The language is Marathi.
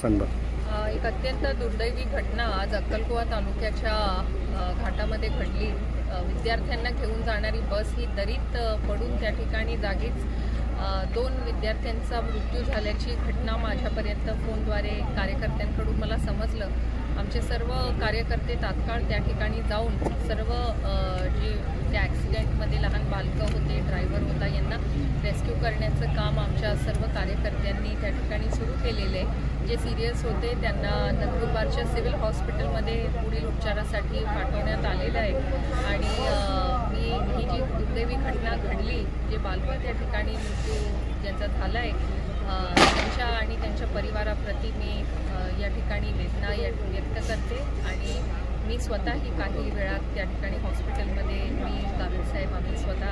सांगणार? एक अत्यंत दुर्दैवी घटना आज अक्कलकुवा तालुक्याच्या घाटामध्ये घडली। विद्यार्थ्यांना घेऊन जाणारी बस ही दरीत पडून त्या ठिकाणी जागीच 2 विद्यार्थ्यांचा मृत्यू झाल्याची घटना माझ्यापर्यंत फोनद्वारे कार्यकर्त्यांकडून मला समजलं। आमचे सर्व कार्यकर्ते तात्काळ त्या ठिकाणी जाऊन सर्व जे त्या ॲक्सिडेंटमध्ये लहान बालकं होते, ड्रायव्हर होता, यांना रेस्क्यू करण्याचं काम आमच्या सर्व कार्यकर्त्यांनी त्या ठिकाणी सुरू केलेलं आहे। जे सिरियस होते त्यांना नंदुरबारच्या सिव्हिल हॉस्पिटलमध्ये पुढील उपचारासाठी पाठवण्यात आलेलं आहे। आणि ही जी दुर्दैवी घटना घडली, जे बालकं त्या ठिकाणी मृत्यू ज्यांचा झाला आहे, त्यांच्या आणि त्यांच्या परिवाराप्रती मी या ठिकाणी वेदना व्यक्त करते। आणि मी स्वतःही काही वेळात त्या ठिकाणी हॉस्पिटलमध्ये मी गावित साहेब आम्ही स्वतः